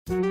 Bonjour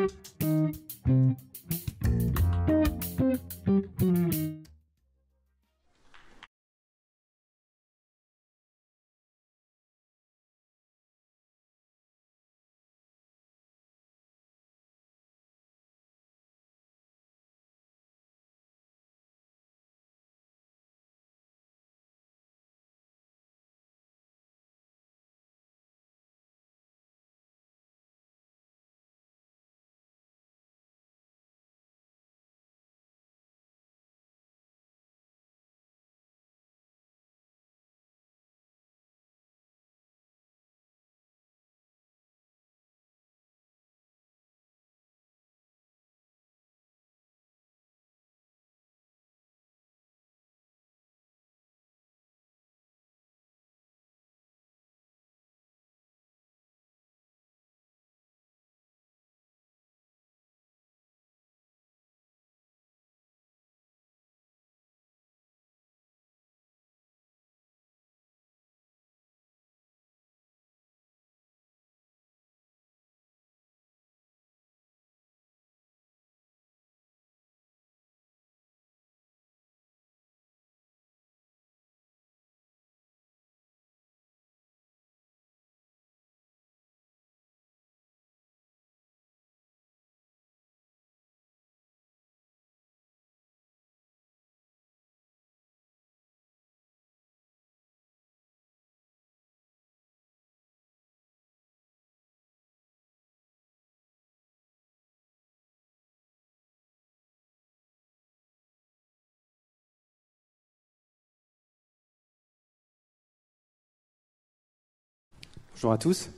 à tous.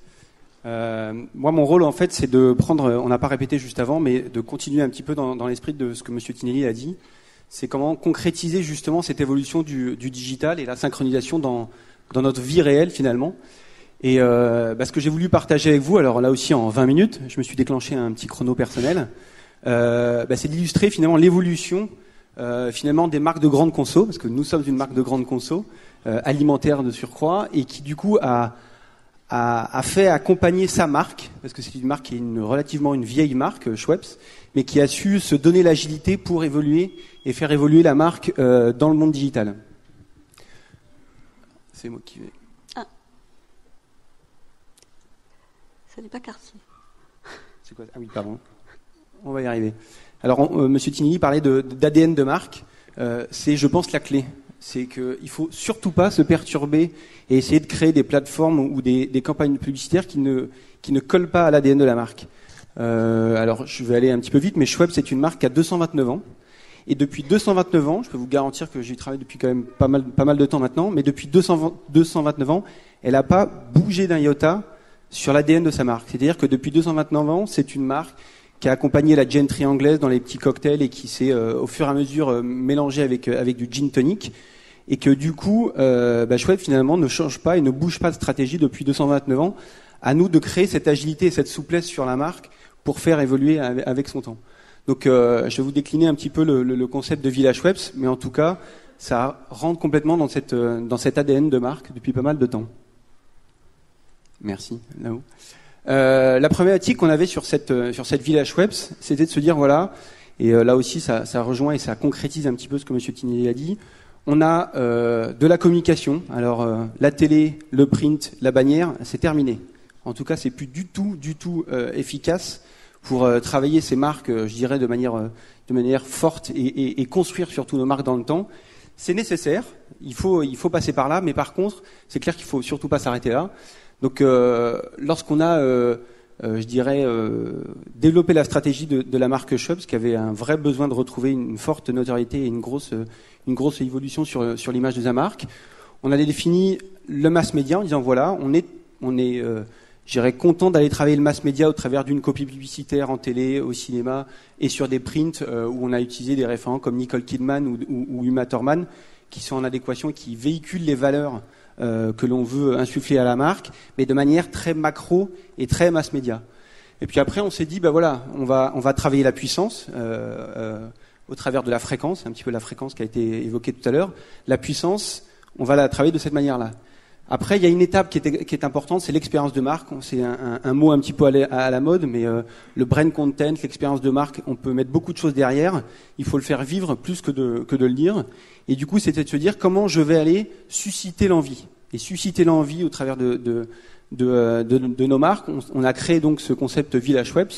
Moi, mon rôle, en fait, c'est de prendre, on n'a pas répété juste avant, mais de continuer un petit peu dans l'esprit de ce que M. Tinelli a dit. C'est comment concrétiser justement cette évolution du digital et la synchronisation dans notre vie réelle, finalement. Et ce que j'ai voulu partager avec vous, alors là aussi en 20 minutes, je me suis déclenché un petit chrono personnel, c'est d'illustrer finalement l'évolution finalement des marques de grande conso, parce que nous sommes une marque de grande conso, alimentaire de surcroît, et qui du coup a fait accompagner sa marque, parce que c'est une marque qui est relativement une vieille marque, Schweppes, mais qui a su se donner l'agilité pour évoluer et faire évoluer la marque dans le monde digital. C'est moi qui vais... Ah. Ça n'est pas Cartier. C'est quoi ? Ah oui, pardon. On va y arriver. Alors, Monsieur Tinelli parlait d'ADN de marque. C'est, je pense, la clé. C'est qu'il ne faut surtout pas se perturber et essayer de créer des plateformes ou des campagnes publicitaires qui ne collent pas à l'ADN de la marque. Alors, je vais aller un petit peu vite, mais Schweppes, c'est une marque qui a 229 ans. Et depuis 229 ans, je peux vous garantir que j'y travaille depuis quand même pas mal de temps maintenant, mais depuis 229 ans, elle n'a pas bougé d'un iota sur l'ADN de sa marque. C'est-à-dire que depuis 229 ans, c'est une marque qui a accompagné la gentry anglaise dans les petits cocktails et qui s'est au fur et à mesure mélangée avec du gin tonic. Et que du coup, Schweppes finalement ne change pas et ne bouge pas de stratégie depuis 229 ans. À nous de créer cette agilité et cette souplesse sur la marque pour faire évoluer avec son temps. Donc je vais vous décliner un petit peu le concept de Villa Schweppes, mais en tout cas, ça rentre complètement dans cet ADN de marque depuis pas mal de temps. Merci, là-haut. La problématique qu'on avait sur cette Villa Schweppes, c'était de se dire, voilà, et là aussi ça rejoint et ça concrétise un petit peu ce que M. Tinelli a dit. On a de la communication. Alors la télé, le print, la bannière, c'est terminé. En tout cas, c'est plus du tout efficace pour travailler ces marques, je dirais, de manière forte et construire surtout nos marques dans le temps. C'est nécessaire. Il faut passer par là, mais par contre, c'est clair qu'il faut surtout pas s'arrêter là. Donc, lorsqu'on a développé la stratégie de la marque Schweppes, qui avait un vrai besoin de retrouver une forte notoriété et une grosse évolution sur l'image de sa marque. On a défini le mass média en disant voilà, on est content d'aller travailler le mass média au travers d'une copie publicitaire en télé, au cinéma et sur des prints où on a utilisé des référents comme Nicole Kidman ou Uma Thurman qui sont en adéquation et qui véhiculent les valeurs que l'on veut insuffler à la marque, mais de manière très macro et très mass média. Et puis après, on s'est dit, on va travailler la puissance au travers de la fréquence, un petit peu la fréquence qui a été évoquée tout à l'heure. La puissance, on va la travailler de cette manière-là. Après, il y a une étape qui est importante, c'est l'expérience de marque. C'est un mot un petit peu à la mode, mais le brand content, l'expérience de marque, on peut mettre beaucoup de choses derrière. Il faut le faire vivre plus que de le dire. Et du coup, c'était de se dire comment je vais aller susciter l'envie. Et susciter l'envie au travers de nos marques. On a créé donc ce concept Village Schweppes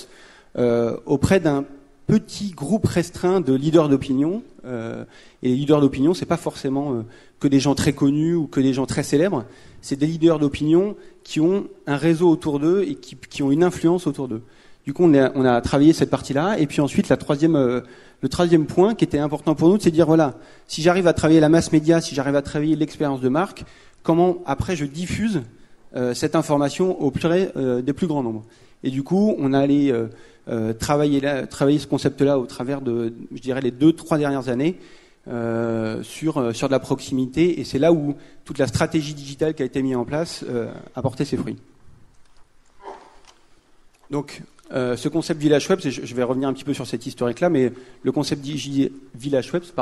auprès d'un petit groupe restreint de leaders d'opinion. Et les leaders d'opinion, c'est pas forcément que des gens très connus ou que des gens très célèbres. C'est des leaders d'opinion qui ont un réseau autour d'eux et qui ont une influence autour d'eux. Du coup, on a travaillé cette partie-là. Et puis ensuite, le troisième point qui était important pour nous, c'est de dire voilà, si j'arrive à travailler la masse média, si j'arrive à travailler l'expérience de marque, comment après je diffuse cette information auprès des plus grands nombres. Et du coup, on a allé travailler ce concept-là au travers de, je dirais, les 2-3 dernières années sur de la proximité. Et c'est là où toute la stratégie digitale qui a été mise en place a porté ses fruits. Donc, ce concept Village Schweppes, je vais revenir un petit peu sur cette historique-là, mais le concept Village Schweppes,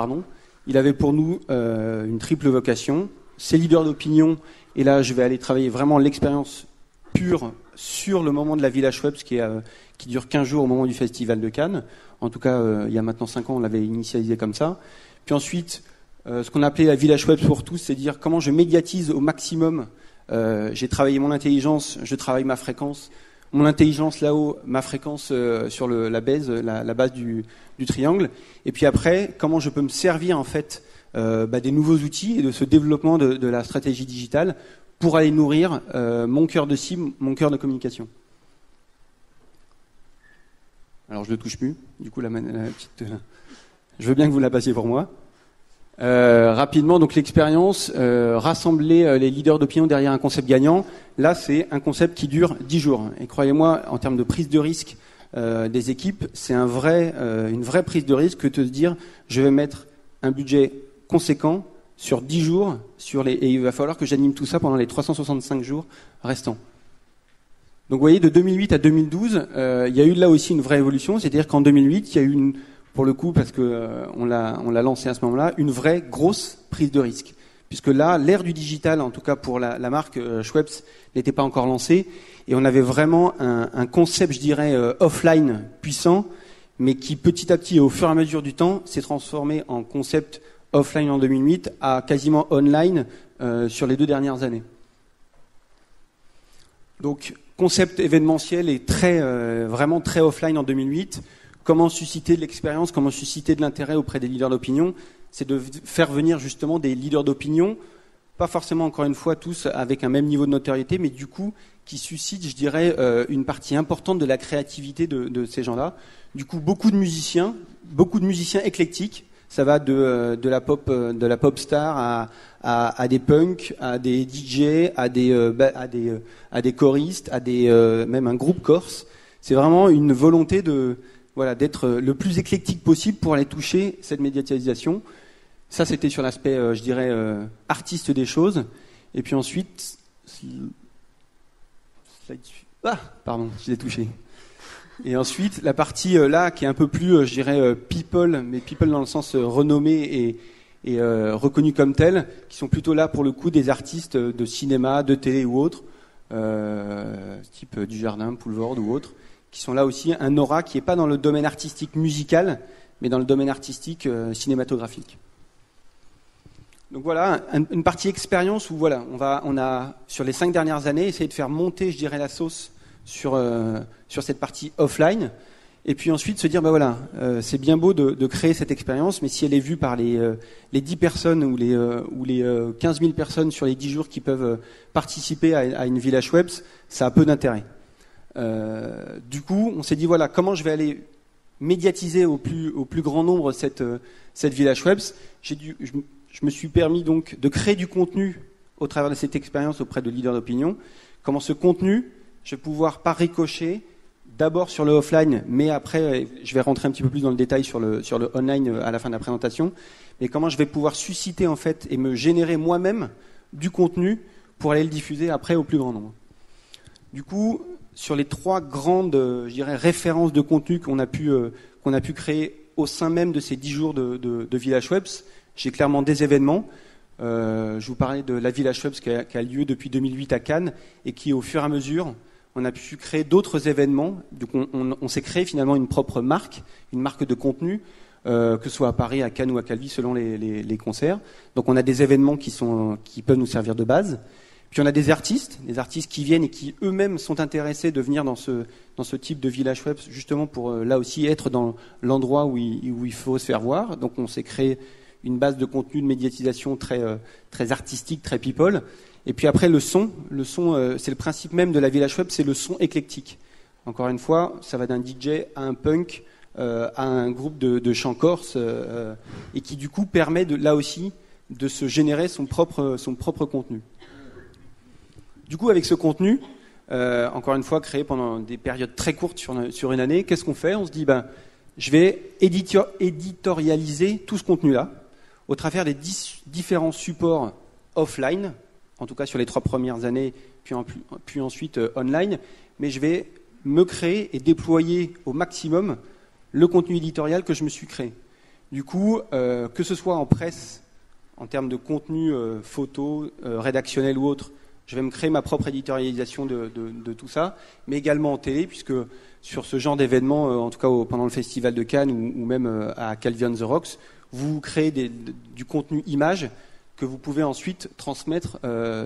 il avait pour nous une triple vocation. Ces leaders d'opinion, et là je vais aller travailler vraiment l'expérience pure sur le moment de la Village Schweppes qui dure 15 jours au moment du Festival de Cannes. En tout cas, il y a maintenant 5 ans, on l'avait initialisé comme ça. Puis ensuite, ce qu'on appelait la Village Schweppes pour tous, c'est dire comment je médiatise au maximum. J'ai travaillé mon intelligence, je travaille ma fréquence. Mon intelligence là-haut, ma fréquence sur la base du triangle. Et puis après, comment je peux me servir en fait des nouveaux outils et de ce développement de la stratégie digitale pour aller nourrir mon cœur de cible, mon cœur de communication. Alors je ne le touche plus, du coup la petite... je veux bien que vous la passiez pour moi. Rapidement, donc l'expérience, rassembler les leaders d'opinion derrière un concept gagnant. Là, c'est un concept qui dure 10 jours. Et croyez-moi, en termes de prise de risque des équipes, c'est une vraie prise de risque que de se dire, je vais mettre un budget conséquent sur 10 jours, et il va falloir que j'anime tout ça pendant les 365 jours restants. Donc vous voyez, de 2008 à 2012, il y a eu là aussi une vraie évolution, c'est-à-dire qu'en 2008, il y a eu pour le coup, parce que on l'a lancé à ce moment-là, une vraie grosse prise de risque. Puisque là, l'ère du digital, en tout cas pour la marque Schweppes, n'était pas encore lancée, et on avait vraiment un concept, je dirais, offline puissant, mais qui petit à petit, et au fur et à mesure du temps, s'est transformé en concept offline en 2008 à quasiment online sur les 2 dernières années. Donc, concept événementiel et vraiment très offline en 2008. Comment susciter de l'expérience, comment susciter de l'intérêt auprès des leaders d'opinion, c'est de faire venir justement des leaders d'opinion, pas forcément encore une fois tous avec un même niveau de notoriété, mais du coup qui suscitent, je dirais, une partie importante de la créativité de ces gens-là. Du coup, beaucoup de musiciens éclectiques. Ça va de la pop star à des punks, à des DJ, à des choristes, même un groupe corse. C'est vraiment une volonté d'être le plus éclectique possible pour aller toucher cette médiatisation. Ça, c'était sur l'aspect, je dirais, artiste des choses. Et puis ensuite, pardon, je l'ai touché. Et ensuite, la partie là, qui est un peu plus, je dirais, people, mais people dans le sens renommé et reconnu comme tel, qui sont plutôt là pour le coup des artistes de cinéma, de télé ou autres, type Dujardin, Poulvord ou autres, qui sont là aussi un aura qui n'est pas dans le domaine artistique musical, mais dans le domaine artistique cinématographique. Donc voilà, une partie expérience où voilà, on a sur les 5 dernières années essayé de faire monter, je dirais, la sauce sur cette partie offline, et puis ensuite se dire c'est bien beau de créer cette expérience, mais si elle est vue par les 10 personnes ou les 15 000 personnes sur les 10 jours qui peuvent participer à une Village Schweppes, ça a peu d'intérêt. Du coup, on s'est dit comment je vais aller médiatiser au plus grand nombre cette Village Schweppes. Je me suis permis donc de créer du contenu au travers de cette expérience auprès de leaders d'opinion. Comment ce contenu, je vais pouvoir par ricochet, d'abord sur le offline, mais après, je vais rentrer un petit peu plus dans le détail sur le online à la fin de la présentation, mais comment je vais pouvoir susciter en fait et me générer moi-même du contenu pour aller le diffuser après au plus grand nombre. Du coup, sur les 3 grandes, je dirais, références de contenu qu'on a pu créer au sein même de ces 10 jours de Village Schweppes, j'ai clairement des événements. Je vous parlais de la Village Web qui a lieu depuis 2008 à Cannes et qui, au fur et à mesure, on a pu créer d'autres événements. Donc on s'est créé finalement une propre marque, une marque de contenu, que ce soit à Paris, à Cannes ou à Calvi, selon les concerts. Donc on a des événements qui peuvent nous servir de base. Puis on a des artistes qui viennent et qui eux-mêmes sont intéressés de venir dans ce type de Village Web, justement pour là aussi être dans l'endroit où il faut se faire voir. Donc on s'est créé une base de contenu de médiatisation très artistique, très people. Et puis après le son, c'est le principe même de la Village Web, c'est le son éclectique. Encore une fois, ça va d'un DJ à un punk, à un groupe de chant corse, et qui du coup permet là aussi de se générer son propre contenu. Du coup, avec ce contenu, encore une fois créé pendant des périodes très courtes sur une année, qu'est-ce qu'on fait ? On se dit, je vais éditorialiser tout ce contenu-là au travers des différents supports offline, en tout cas sur les 3 premières années, puis ensuite online, mais je vais me créer et déployer au maximum le contenu éditorial que je me suis créé. Du coup, que ce soit en presse, en termes de contenu photo, rédactionnel ou autre, je vais me créer ma propre éditorialisation de tout ça, mais également en télé, puisque sur ce genre d'événement, en tout cas pendant le Festival de Cannes ou même à Calvi on the Rocks, vous créez du contenu image que vous pouvez ensuite transmettre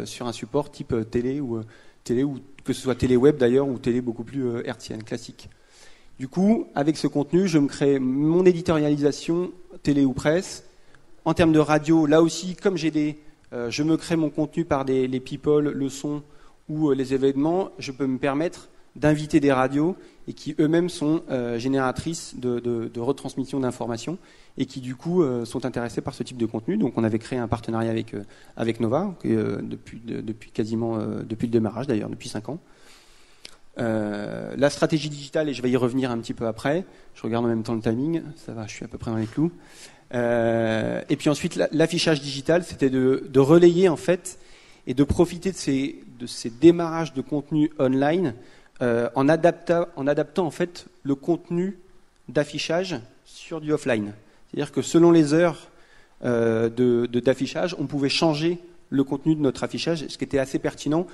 sur un support type télé ou que ce soit télé web d'ailleurs ou télé beaucoup plus hertzienne, classique. Du coup, avec ce contenu, je me crée mon éditorialisation télé ou presse. En termes de radio, là aussi, comme je me crée mon contenu par les people, le son ou les événements, je peux me permettre d'inviter des radios et qui eux-mêmes sont génératrices de retransmission d'informations et qui du coup sont intéressés par ce type de contenu. Donc on avait créé un partenariat avec Nova depuis quasiment depuis le démarrage d'ailleurs, depuis 5 ans. La stratégie digitale, et je vais y revenir un petit peu après, je regarde en même temps le timing, ça va, je suis à peu près dans les clous. Et puis ensuite l'affichage digital, c'était de relayer en fait et de profiter de ces démarrages de contenu online en adaptant en fait le contenu d'affichage sur du offline. C'est-à-dire que selon les heures d'affichage, on pouvait changer le contenu de notre affichage, ce qui était assez pertinent,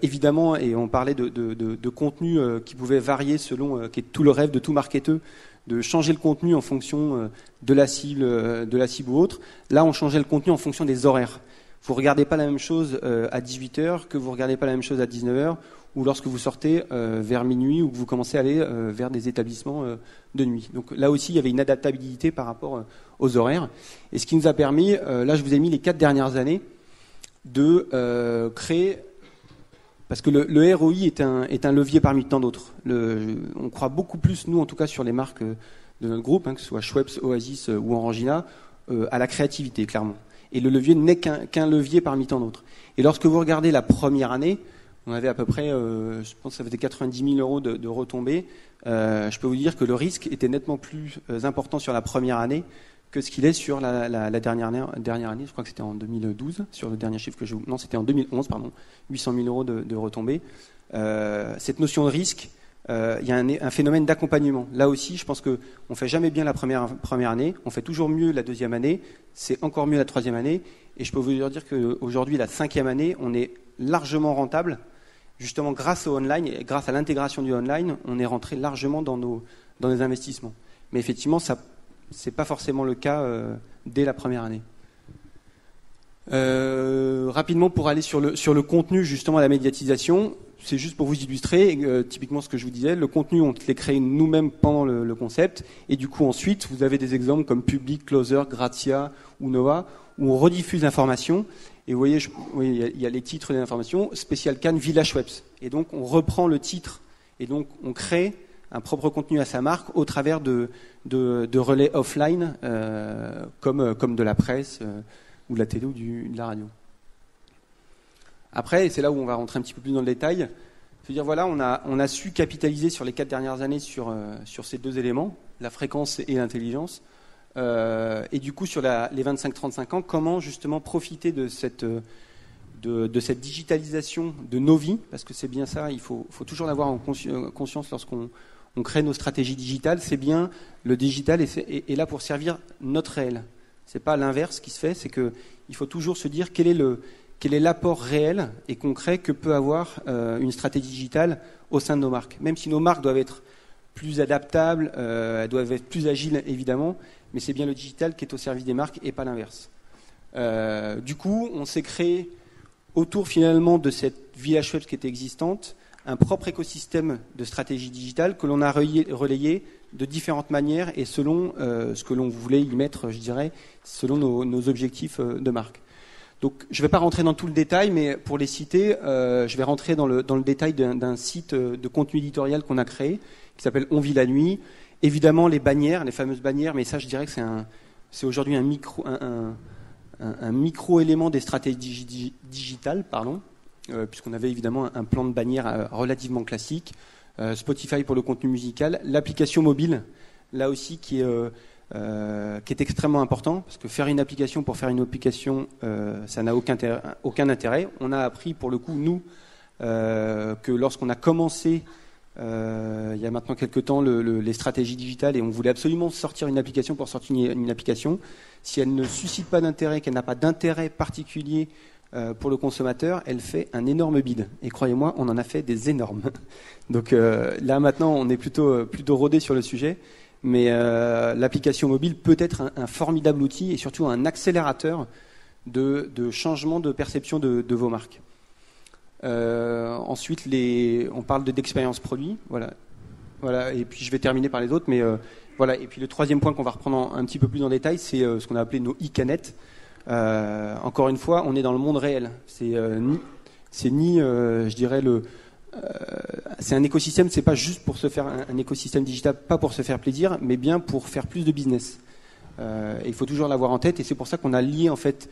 évidemment, et on parlait de contenu qui pouvait varier selon, qui est tout le rêve de tout marketeur, de changer le contenu en fonction de la cible ou autre. Là, on changeait le contenu en fonction des horaires. Vous ne regardez pas la même chose à 18h que vous ne regardez pas la même chose à 19h ou lorsque vous sortez vers minuit ou que vous commencez à aller vers des établissements de nuit. Donc là aussi, il y avait une adaptabilité par rapport aux horaires. Et ce qui nous a permis, là je vous ai mis les 4 dernières années, de créer, parce que le ROI est un levier parmi tant d'autres. On croit beaucoup plus, nous en tout cas sur les marques de notre groupe, que ce soit Schweppes, Oasis ou Orangina, à la créativité clairement. Et le levier n'est qu'un levier parmi tant d'autres. Et lorsque vous regardez la première année, on avait à peu près, je pense que ça faisait 90 000 € de retombées. Je peux vous dire que le risque était nettement plus important sur la première année que ce qu'il est sur la dernière année. Je crois que c'était en 2012, sur le dernier chiffre que je vous... Non, c'était en 2011, pardon. 800 000 € de retombées. Cette notion de risque, il y a un phénomène d'accompagnement. Là aussi, je pense qu'on ne fait jamais bien la première année, on fait toujours mieux la deuxième année, c'est encore mieux la troisième année, et je peux vous dire qu'aujourd'hui, la 5e année, on est largement rentable. Justement, grâce au online et grâce à l'intégration du online, on est rentré largement dans nos investissements. Mais effectivement, ça c'est pas forcément le cas dès la première année. Rapidement, pour aller sur le contenu, justement, la médiatisation, c'est juste pour vous illustrer, typiquement ce que je vous disais, le contenu, on l'est créé nous-mêmes pendant le concept, et du coup, ensuite, vous avez des exemples comme Public, Closer, Grazia ou Nova, où on rediffuse l'information, et vous voyez, il y a les titres des informations, spécial Cannes, Village Web. Et donc, on reprend le titre, et donc, on crée un propre contenu à sa marque au travers de relais offline, comme de la presse, ou de la télé ou de la radio. Après, et c'est là où on va rentrer un petit peu plus dans le détail, je veux dire, voilà, on a su capitaliser sur les 4 dernières années sur ces 2 éléments, la fréquence et l'intelligence. Et du coup, sur les 25-35 ans, comment justement profiter de cette digitalisation de nos vies, parce que c'est bien ça, il faut toujours l'avoir en conscience lorsqu'on crée nos stratégies digitales, c'est bien le digital est là pour servir notre réel. C'est pas l'inverse qui se fait, c'est que il faut toujours se dire quel est l'apport réel et concret que peut avoir une stratégie digitale au sein de nos marques. Même si nos marques doivent être plus adaptables, elles doivent être plus agiles évidemment, mais c'est bien le digital qui est au service des marques et pas l'inverse. Du coup, on s'est créé autour finalement de cette Village Web qui était existante, un propre écosystème de stratégie digitale que l'on a relayé de différentes manières et selon ce que l'on voulait y mettre, je dirais, selon nos objectifs de marque. Donc, je ne vais pas rentrer dans tout le détail, mais pour les citer, je vais rentrer dans le détail d'un site de contenu éditorial qu'on a créé, qui s'appelle On vit la nuit. Évidemment, les bannières, les fameuses bannières, mais ça, je dirais que c'est aujourd'hui un micro-élément des stratégies digitales, puisqu'on avait évidemment un plan de bannière relativement classique, Spotify pour le contenu musical, l'application mobile, là aussi qui est extrêmement important, parce que faire une application pour faire une application, ça n'a aucun intérêt. On a appris pour le coup, nous, que lorsqu'on a commencé il y a maintenant quelques temps les stratégies digitales et on voulait absolument sortir une application pour sortir une application, si elle ne suscite pas d'intérêt, qu'elle n'a pas d'intérêt particulier pour le consommateur, elle fait un énorme bid. Et croyez-moi, on en a fait des énormes. Donc là maintenant, on est plutôt rodé sur le sujet, mais l'application mobile peut être un formidable outil et surtout un accélérateur de changement de perception de vos marques. Ensuite, on parle d'expérience produit, voilà. Et puis je vais terminer par les autres, mais voilà. Et puis le troisième point qu'on va reprendre un petit peu plus en détail, c'est ce qu'on a appelé nos e-canettes. Encore une fois, on est dans le monde réel. Je dirais c'est un écosystème. C'est pas juste pour se faire un écosystème digital, pas pour se faire plaisir, mais bien pour faire plus de business. Et il faut toujours l'avoir en tête, et c'est pour ça qu'on a lié en fait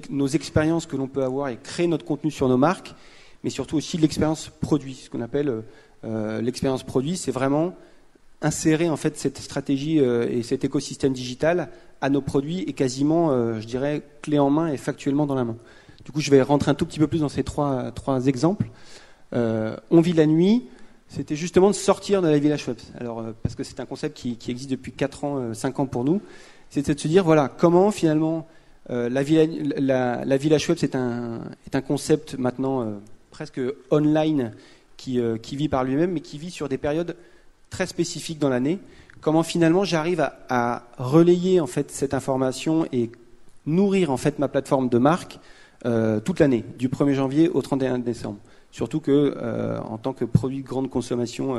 nos expériences que l'on peut avoir et créer notre contenu sur nos marques, mais surtout aussi l'expérience produit. Ce qu'on appelle l'expérience produit, c'est vraiment insérer en fait cette stratégie et cet écosystème digital à nos produits et quasiment, je dirais, clé en main et factuellement dans la main. Du coup, je vais rentrer un tout petit peu plus dans ces trois exemples. On vit la nuit, c'était justement de sortir de la Village Web. Alors, parce que c'est un concept qui existe depuis 4 ans, 5 ans pour nous. C'était de se dire, voilà, comment finalement la Village Web, c'est un concept maintenant presque online qui vit par lui-même, mais qui vit sur des périodes très spécifiques dans l'année. Comment finalement j'arrive à relayer en fait cette information et nourrir en fait ma plateforme de marque toute l'année, du 1er janvier au 31 décembre. Surtout que en tant que produit de grande consommation,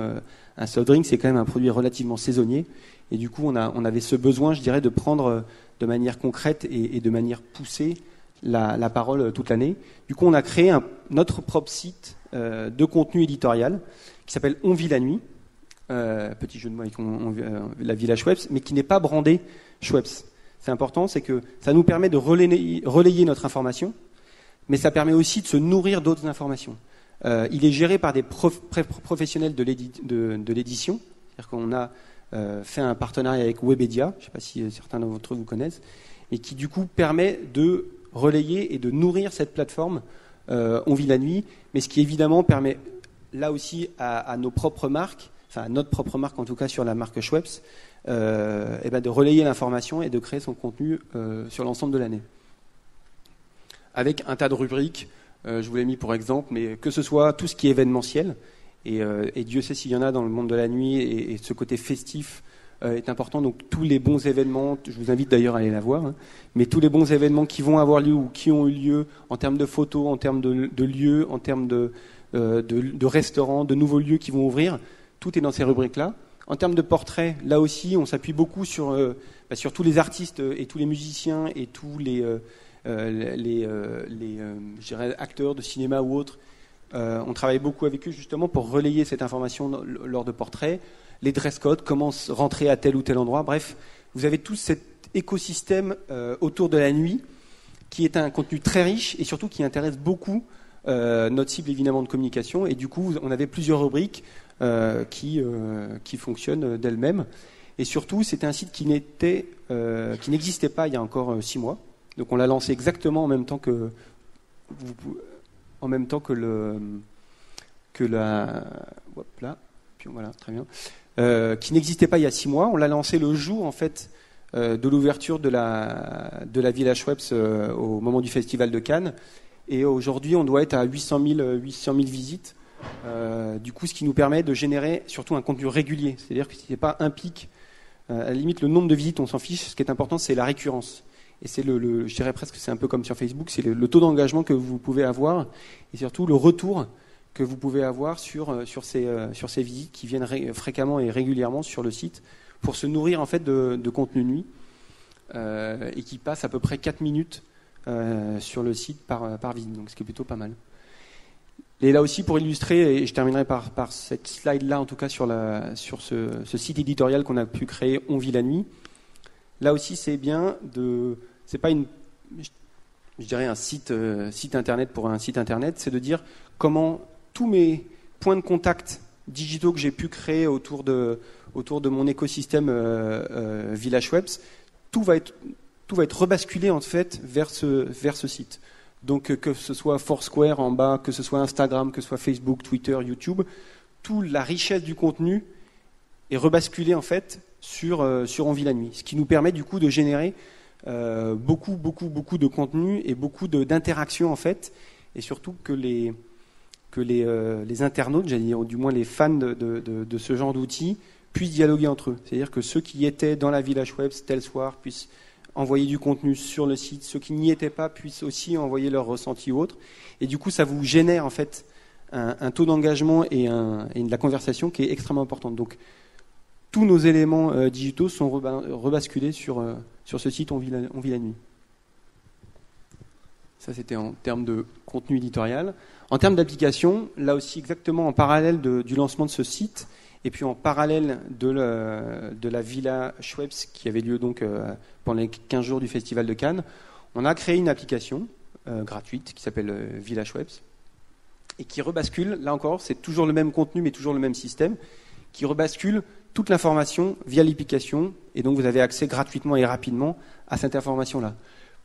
un soft drink c'est quand même un produit relativement saisonnier. Et du coup on avait ce besoin, je dirais, de prendre de manière concrète et de manière poussée la parole toute l'année. Du coup on a créé notre propre site de contenu éditorial qui s'appelle On vit la nuit. Petit jeu de mots avec la Village Schweppes, mais qui n'est pas brandé Schweppes. C'est important, c'est que ça nous permet de relayer notre information, mais ça permet aussi de se nourrir d'autres informations. Il est géré par des professionnels de l'édition, c'est-à-dire qu'on a fait un partenariat avec Webedia, je ne sais pas si certains d'entre vous connaissent, et qui du coup permet de relayer et de nourrir cette plateforme On vit la nuit, mais ce qui évidemment permet là aussi à nos propres marques, enfin à notre propre marque en tout cas sur la marque Schweppes, de relayer l'information et de créer son contenu sur l'ensemble de l'année. Avec un tas de rubriques, je vous l'ai mis pour exemple, mais que ce soit tout ce qui est événementiel, et Dieu sait s'il y en a dans le monde de la nuit, et ce côté festif est important, donc tous les bons événements, je vous invite d'ailleurs à aller la voir, hein, mais tous les bons événements qui vont avoir lieu ou qui ont eu lieu en termes de photos, en termes de lieux, en termes de restaurants, de nouveaux lieux qui vont ouvrir, tout est dans ces rubriques-là. En termes de portraits, là aussi, on s'appuie beaucoup sur tous les artistes et tous les musiciens et tous les je dirais, acteurs de cinéma ou autres. On travaille beaucoup avec eux justement pour relayer cette information lors de portraits, les dress codes, comment rentrer à tel ou tel endroit. Bref, vous avez tout cet écosystème autour de la nuit qui est un contenu très riche et surtout qui intéresse beaucoup notre cible évidemment de communication. Et du coup, on avait plusieurs rubriques qui fonctionnent d'elles-mêmes. Et surtout, c'était un site qui n'existait pas il y a encore 6 mois. Donc on l'a lancé exactement en même temps que voilà, très bien. Qui n'existait pas il y a 6 mois. On l'a lancé le jour en fait de l'ouverture de la Villa Schweppes au moment du Festival de Cannes. Et aujourd'hui, on doit être à 800 000 visites. Du coup, ce qui nous permet de générer surtout un contenu régulier. C'est-à-dire que si ce n'est pas un pic, à la limite, le nombre de visites, on s'en fiche. Ce qui est important, c'est la récurrence. Et c'est je dirais presque, c'est un peu comme sur Facebook, c'est le taux d'engagement que vous pouvez avoir et surtout le retour que vous pouvez avoir sur ces visites qui viennent fréquemment et régulièrement sur le site pour se nourrir en fait de contenu nuit et qui passe à peu près 4 minutes sur le site par visite, donc ce qui est plutôt pas mal. Et là aussi, pour illustrer, et je terminerai par cette slide-là, en tout cas sur ce site éditorial qu'on a pu créer, On vit la nuit. Là aussi, c'est bien c'est pas je dirais un site internet pour un site internet, c'est de dire comment tous mes points de contact digitaux que j'ai pu créer autour de mon écosystème Villa Schweppes, tout va être rebasculé en fait vers ce site. Donc que ce soit Foursquare en bas, que ce soit Instagram, que ce soit Facebook, Twitter, YouTube, toute la richesse du contenu est rebasculée en fait sur On vit la nuit. Ce qui nous permet du coup de générer beaucoup de contenu et beaucoup d'interactions en fait, et surtout que les internautes, j'allais dire, ou du moins les fans de ce genre d'outils, puissent dialoguer entre eux. C'est-à-dire que ceux qui étaient dans la Villa Schweppes tel soir puissent envoyer du contenu sur le site, ceux qui n'y étaient pas puissent aussi envoyer leur ressenti ou autre. Et du coup, ça vous génère en fait un taux d'engagement et de la conversation qui est extrêmement importante. Donc, tous nos éléments digitaux sont rebasculés sur ce site On vit la nuit. Ça, c'était en termes de contenu éditorial. En termes d'application, là aussi exactement en parallèle du lancement de ce site, et puis en parallèle de la Villa Schweppes qui avait lieu donc pendant les 15 jours du Festival de Cannes, on a créé une application gratuite qui s'appelle Villa Schweppes et qui rebascule, là encore, c'est toujours le même contenu mais toujours le même système, qui rebascule toute l'information via l'application et donc vous avez accès gratuitement et rapidement à cette information-là.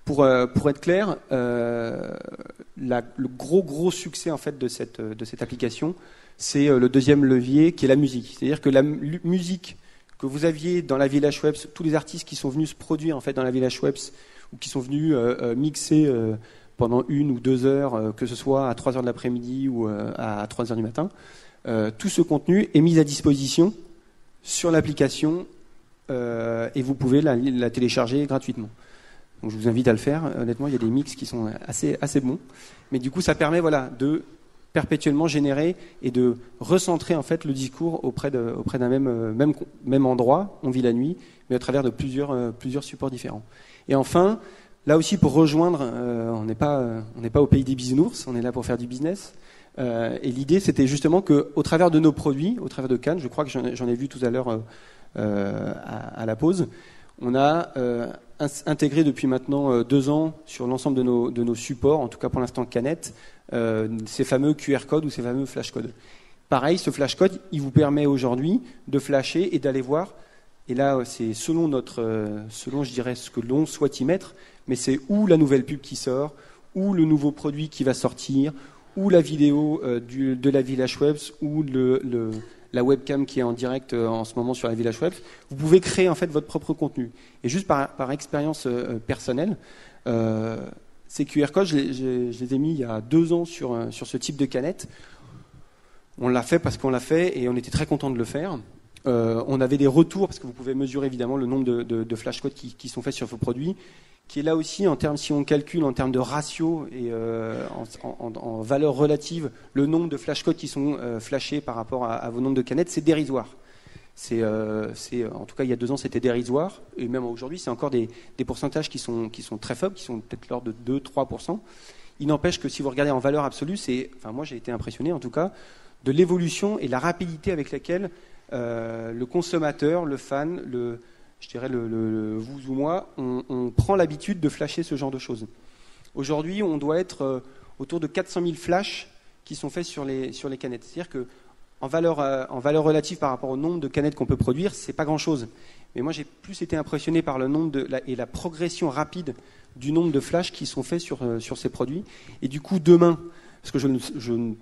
Pour être clair, le gros succès en fait de cette application, c'est le deuxième levier qui est la musique. C'est-à-dire que la musique que vous aviez dans la Villa Schweppes, tous les artistes qui sont venus se produire en fait dans la Villa Schweppes ou qui sont venus mixer pendant 1 ou 2 heures, que ce soit à 3 heures de l'après-midi ou à 3 heures du matin, tout ce contenu est mis à disposition sur l'application et vous pouvez la télécharger gratuitement. Donc je vous invite à le faire. Honnêtement, il y a des mix qui sont assez bons. Mais du coup, ça permet de perpétuellement générer et de recentrer en fait le discours auprès d'un même endroit, On vit la nuit, mais à travers de plusieurs supports différents. Et enfin, là aussi pour rejoindre, on n'est pas au pays des bisounours, on est là pour faire du business. Et l'idée, c'était justement qu'au travers de nos produits, au travers de Cannes, je crois que j'en ai vu tout à l'heure à la pause, on a intégré depuis maintenant 2 ans sur l'ensemble de nos supports, en tout cas pour l'instant Canette, ces fameux QR codes ou ces fameux flash codes. Pareil, ce flash code, il vous permet aujourd'hui de flasher et d'aller voir. Et là, c'est selon je dirais ce que l'on souhaite y mettre, mais c'est où la nouvelle pub qui sort, où le nouveau produit qui va sortir, ou la vidéo de la Villa Schweppes, ou la webcam qui est en direct en ce moment sur la Villa Schweppes. Vous pouvez créer en fait votre propre contenu. Et juste par expérience personnelle, ces QR codes, je les ai mis il y a 2 ans sur ce type de canette. On l'a fait parce qu'on l'a fait et on était très content de le faire. On avait des retours, parce que vous pouvez mesurer évidemment le nombre de flash codes qui sont faits sur vos produits, qui est là aussi en termes, si on calcule en termes de ratio et en valeur relative, le nombre de flash codes qui sont flashés par rapport à vos nombres de canettes, c'est dérisoire. En tout cas, il y a 2 ans, c'était dérisoire, et même aujourd'hui, c'est encore des pourcentages qui sont très faibles, qui sont peut-être l'ordre de 2-3%. Il n'empêche que si vous regardez en valeur absolue, moi j'ai été impressionné en tout cas de l'évolution et la rapidité avec laquelle le consommateur, le fan, je dirais vous ou moi, on prend l'habitude de flasher ce genre de choses. Aujourd'hui, on doit être autour de 400 000 flashs qui sont faits sur les canettes. C'est-à-dire que en valeur relative par rapport au nombre de canettes qu'on peut produire, c'est pas grand-chose. Mais moi, j'ai plus été impressionné par le nombre et la progression rapide du nombre de flashs qui sont faits sur ces produits. Et du coup, demain, parce que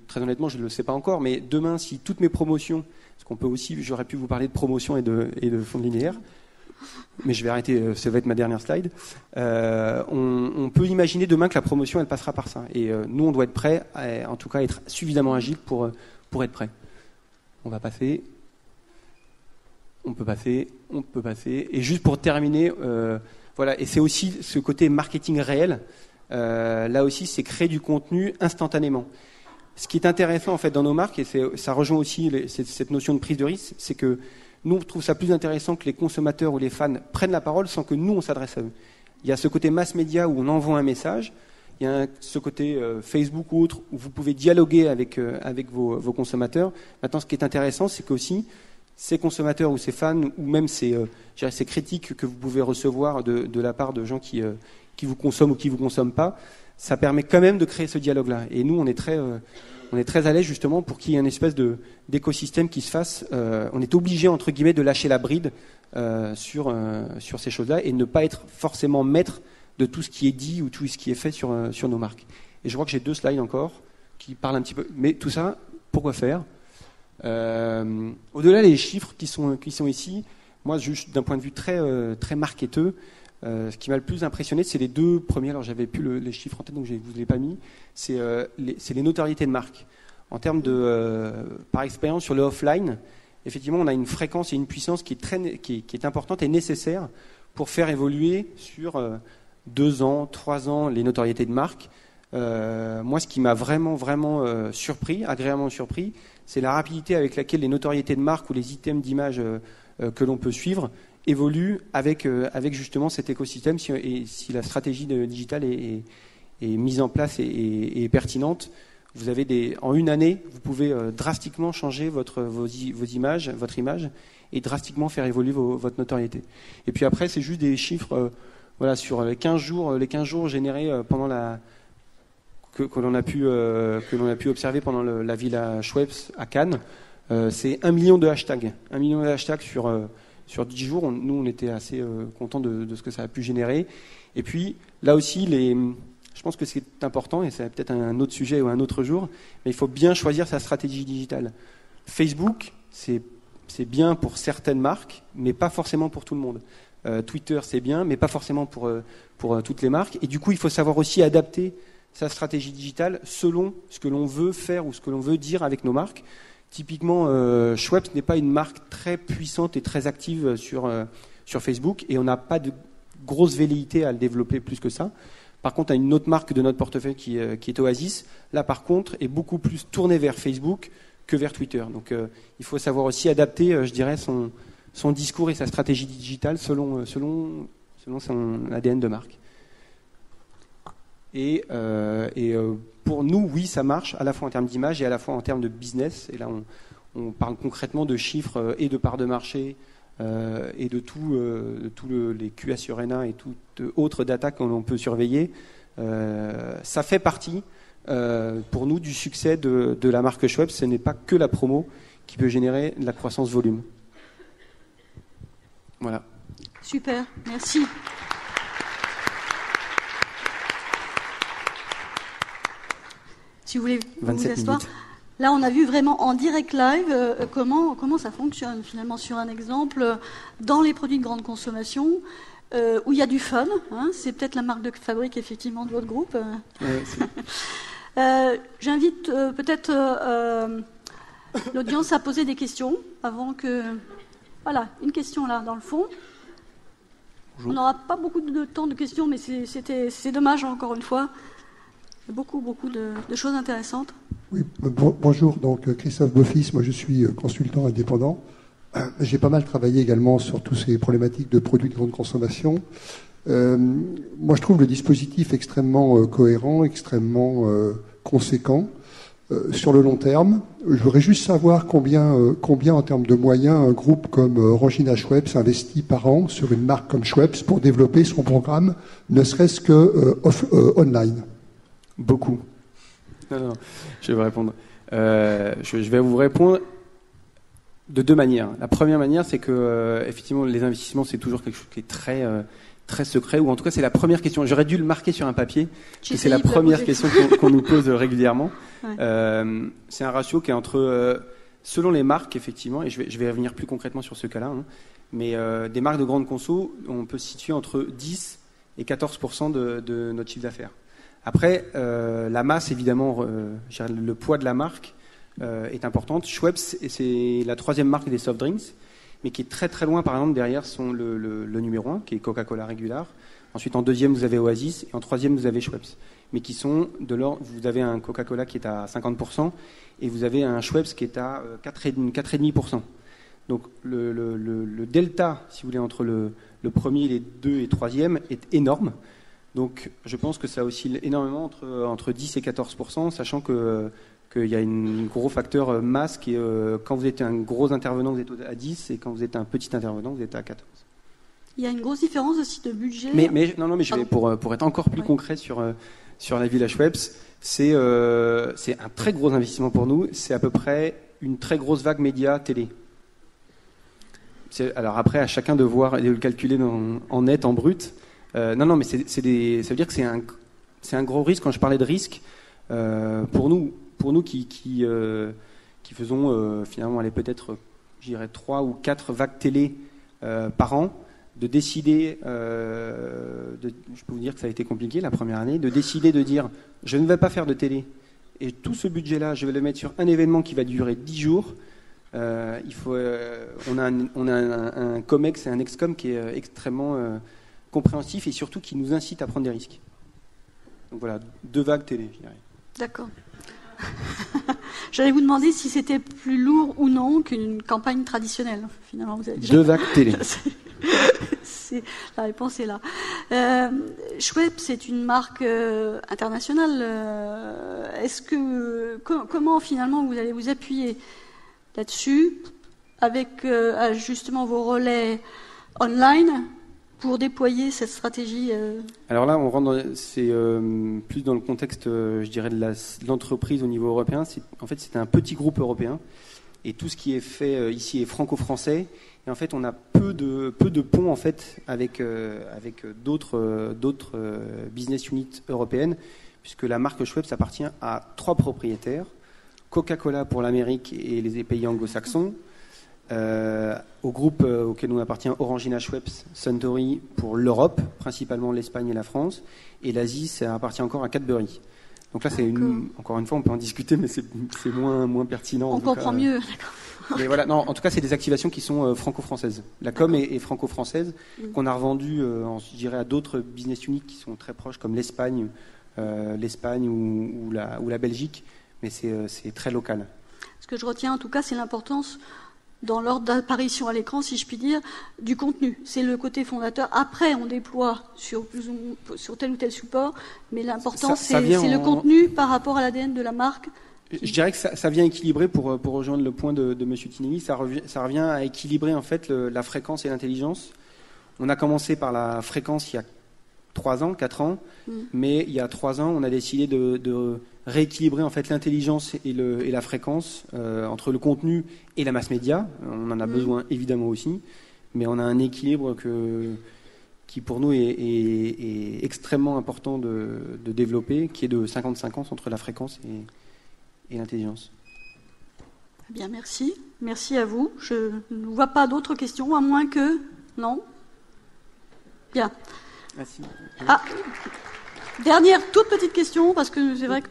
très honnêtement, je ne le sais pas encore, mais demain, si toutes mes promotions, parce qu'on peut aussi, j'aurais pu vous parler de promotion et de fonds linéaires, mais je vais arrêter, ça va être ma dernière slide. On peut imaginer demain que la promotion, elle passera par ça. Et nous, on doit être prêt, en tout cas être suffisamment agile pour être prêt. On va passer. On peut passer. Et juste pour terminer, voilà. Et c'est aussi ce côté marketing réel. Là aussi, c'est créer du contenu instantanément. Ce qui est intéressant en fait dans nos marques, et ça rejoint aussi cette notion de prise de risque, c'est que nous, on trouve ça plus intéressant que les consommateurs ou les fans prennent la parole sans que nous, on s'adresse à eux. Il y a ce côté mass média où on envoie un message. Il y a ce côté Facebook ou autre où vous pouvez dialoguer avec vos consommateurs. Maintenant, ce qui est intéressant, c'est qu'aussi, ces consommateurs ou ces fans ou même ces critiques que vous pouvez recevoir de la part de gens qui vous consomment ou qui vous consomment pas, ça permet quand même de créer ce dialogue-là. Et nous, on est très à l'aise justement pour qu'il y ait une espèce d'écosystème qui se fasse. On est obligé entre guillemets de lâcher la bride sur ces choses-là et ne pas être forcément maître de tout ce qui est dit ou tout ce qui est fait sur nos marques. Et je crois que j'ai 2 slides encore qui parlent un petit peu. Mais tout ça, pourquoi faire Au-delà des chiffres qui sont ici, moi, juste d'un point de vue très marketeux, ce qui m'a le plus impressionné, c'est les 2 premiers. Alors, j'avais plus les chiffres en tête, donc je ne vous les ai pas mis. C'est les notoriétés de marque. En termes par expérience sur le offline, effectivement, on a une fréquence et une puissance qui est importante et nécessaire pour faire évoluer sur 2 ans, 3 ans les notoriétés de marque. Moi, ce qui m'a vraiment surpris, agréablement surpris, c'est la rapidité avec laquelle les notoriétés de marque ou les items d'image que l'on peut suivre évolue avec justement cet écosystème si la stratégie digitale est mise en place et est pertinente. Vous avez en une année, vous pouvez drastiquement changer votre image et drastiquement faire évoluer votre notoriété. Et puis après, c'est juste des chiffres voilà, sur les 15 jours générés pendant que l'on a pu observer pendant la Villa Schweppes à Cannes. C'est 1 million de hashtags. 1 million de hashtags sur 10 jours, nous, on était assez contents de ce que ça a pu générer. Et puis, là aussi, je pense que c'est important, et c'est peut-être un autre sujet ou un autre jour, mais il faut bien choisir sa stratégie digitale. Facebook, c'est bien pour certaines marques, mais pas forcément pour tout le monde. Twitter, c'est bien, mais pas forcément pour toutes les marques. Et du coup, il faut savoir aussi adapter sa stratégie digitale selon ce que l'on veut faire ou ce que l'on veut dire avec nos marques. Typiquement, Schweppes n'est pas une marque très puissante et très active sur Facebook et on n'a pas de grosse velléité à le développer plus que ça. Par contre, on a une autre marque de notre portefeuille qui est Oasis. Là, par contre, est beaucoup plus tournée vers Facebook que vers Twitter. Donc, il faut savoir aussi adapter, je dirais, son discours et sa stratégie digitale selon son ADN de marque. Et pour nous, oui, ça marche, à la fois en termes d'image et à la fois en termes de business. Et là, on parle concrètement de chiffres et de parts de marché et de tous les QS Urena et toute autre data que l'on peut surveiller. Ça fait partie, pour nous, du succès de la marque Schweppes. Ce n'est pas que la promo qui peut générer de la croissance volume. Voilà. Super, merci. Si vous voulez vous asseoir. Là, on a vu vraiment en direct live comment ça fonctionne finalement sur un exemple dans les produits de grande consommation où il y a du fun. Hein, c'est peut-être la marque de fabrique effectivement de votre groupe. J'invite peut-être l'audience à poser des questions avant que... Voilà, une question là dans le fond. Bonjour. On n'aura pas beaucoup de temps de questions, mais c'est dommage encore une fois. Beaucoup de choses intéressantes. Oui, bonjour, donc Christophe Beaufils, moi je suis consultant indépendant. J'ai pas mal travaillé également sur toutes ces problématiques de produits de grande consommation. Moi je trouve le dispositif extrêmement cohérent, extrêmement conséquent sur le long terme. Je voudrais juste savoir combien en termes de moyens un groupe comme Orangina Schweppes investit par an sur une marque comme Schweppes pour développer son programme, ne serait-ce que online. Beaucoup. Non, je vais vous répondre. Je vais vous répondre de 2 manières. La première manière, c'est que effectivement, les investissements, c'est toujours quelque chose qui est très secret, ou en tout cas, c'est la première question. J'aurais dû le marquer sur un papier. C'est la première question qu'on nous pose régulièrement. Ouais. C'est un ratio qui est entre, selon les marques, effectivement, et je vais revenir plus concrètement sur ce cas-là. Hein, Mais des marques de grande conso, on peut se situer entre 10 et 14% de notre chiffre d'affaires. Après, la masse, évidemment, le poids de la marque est importante. Schweppes, c'est la 3e marque des soft drinks, mais qui est très très loin, par exemple, derrière sont le numéro 1, qui est Coca-Cola Regular. Ensuite, en 2e, vous avez Oasis, et en 3e, vous avez Schweppes. Mais qui sont de l'ordre, vous avez un Coca-Cola qui est à 50%, et vous avez un Schweppes qui est à 4,5%. Donc le delta, si vous voulez, entre le premier, les 2 et 3e est énorme. Donc je pense que ça oscille énormément entre 10 et 14%, sachant qu'il y a un gros facteur masse qui est quand vous êtes un gros intervenant, vous êtes à 10, et quand vous êtes un petit intervenant, vous êtes à 14. Il y a une grosse différence aussi de budget. Mais je vais pour être encore plus concret sur la Villa Schweppes, c'est un très gros investissement pour nous. C'est à peu près une très grosse vague média télé. Alors après, à chacun de voir et de le calculer en net, en brut. Mais ça veut dire que c'est un gros risque. Quand je parlais de risque, pour nous qui faisons finalement peut-être, je dirais 3 ou 4 vagues télé par an, de décider, je peux vous dire que ça a été compliqué la première année, de décider de dire je ne vais pas faire de télé et tout ce budget-là, je vais le mettre sur un événement qui va durer 10 jours. On a un COMEX et un EXCOM qui est extrêmement compréhensif et surtout qui nous incite à prendre des risques. Donc voilà, 2 vagues télé, je dirais. D'accord. J'allais vous demander si c'était plus lourd ou non qu'une campagne traditionnelle. Finalement, vous avez déjà... 2 vagues télé. La réponse est là. Schweppes, c'est une marque internationale. Comment finalement vous allez vous appuyer là-dessus avec justement vos relais online pour déployer cette stratégie Alors là, on rentre plus dans le contexte, je dirais, de l'entreprise au niveau européen. En fait, c'est un petit groupe européen et tout ce qui est fait ici est franco-français. Et en fait, on a peu de ponts en fait avec d'autres business units européennes, puisque la marque Schweppes appartient à 3 propriétaires: Coca-Cola pour l'Amérique et les pays anglo-saxons, au groupe auquel on appartient Orangina Schweppes Suntory pour l'Europe, principalement l'Espagne et la France, et l'Asie, ça appartient encore à Cadbury. Donc là, encore une fois, on peut en discuter, mais c'est moins pertinent. On comprend mieux. Mais voilà, non, en tout cas, c'est des activations qui sont franco-françaises. La com est franco-française, qu'on a revendue, je dirais, à d'autres business units qui sont très proches, comme l'Espagne ou la Belgique, mais c'est très local. Ce que je retiens, en tout cas, c'est l'importance, dans l'ordre d'apparition à l'écran, si je puis dire, du contenu. C'est le côté fondateur. Après, on déploie sur tel ou tel support, mais l'important, c'est le contenu par rapport à l'ADN de la marque. Je dirais que ça vient équilibrer, pour rejoindre le point de M. Tinelli, ça revient à équilibrer en fait la fréquence et l'intelligence. On a commencé par la fréquence il y a 4 ans, mais il y a 3 ans, on a décidé de rééquilibrer en fait l'intelligence et la fréquence entre le contenu et la masse média. On en a besoin évidemment aussi, mais on a un équilibre qui pour nous est extrêmement important de développer, qui est de 50-50 entre la fréquence et l'intelligence. Bien, merci. Merci à vous. Je ne vois pas d'autres questions, à moins que... Non ? Bien. Merci. Dernière toute petite question, parce que c'est vrai que...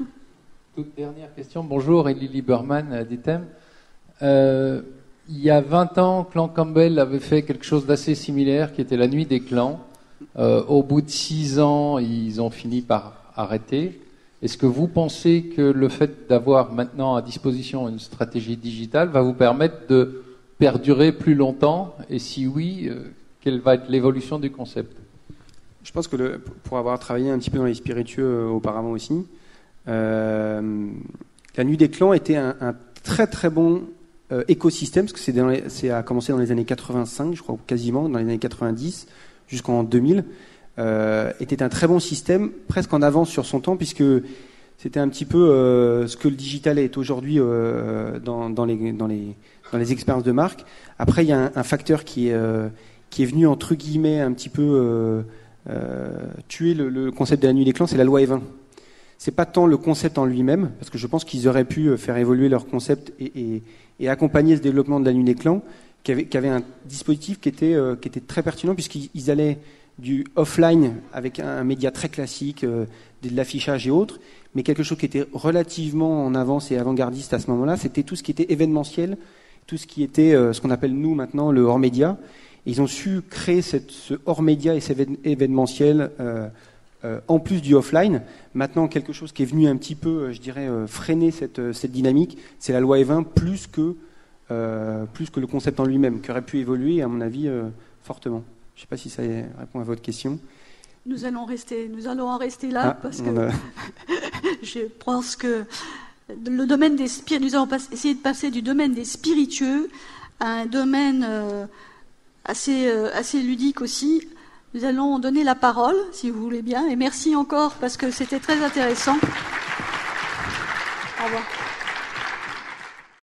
Toute dernière question. Bonjour, Elie Lieberman d'Item. Il y a 20 ans, Clan Campbell avait fait quelque chose d'assez similaire, qui était la nuit des clans. Au bout de 6 ans, ils ont fini par arrêter. Est-ce que vous pensez que le fait d'avoir maintenant à disposition une stratégie digitale va vous permettre de perdurer plus longtemps? Et si oui, quelle va être l'évolution du concept? Je pense que pour avoir travaillé un petit peu dans les spiritueux auparavant aussi, la nuit des clans était un très très bon écosystème, parce que c'est a commencé dans les années 85, je crois, quasiment, dans les années 90, jusqu'en 2000. Était un très bon système, presque en avance sur son temps, puisque c'était un petit peu ce que le digital est aujourd'hui dans les expériences de marque. Après, il y a un facteur qui est venu, entre guillemets, un petit peu tuer le concept de la nuit des clans, c'est la loi Evin. C'est pas tant le concept en lui-même, parce que je pense qu'ils auraient pu faire évoluer leur concept et accompagner ce développement de la nuit des clans, qui avait un dispositif qui était très pertinent, puisqu'ils allaient du offline avec un média très classique, de l'affichage et autres, mais quelque chose qui était relativement en avance et avant-gardiste à ce moment-là, c'était tout ce qui était événementiel, tout ce qui était ce qu'on appelle nous maintenant le hors-média. Et ils ont su créer ce hors-média et cet événementiel en plus du offline. Maintenant, quelque chose qui est venu un petit peu, je dirais, freiner cette dynamique, c'est la loi E20 plus que le concept en lui-même, qui aurait pu évoluer, à mon avis, fortement. Je ne sais pas si ça répond à votre question. Nous allons en rester là, parce que je pense que le domaine des nous allons essayer de passer du domaine des spiritueux à un domaine assez ludique aussi. Nous allons donner la parole, si vous voulez bien, et merci encore parce que c'était très intéressant. Au revoir.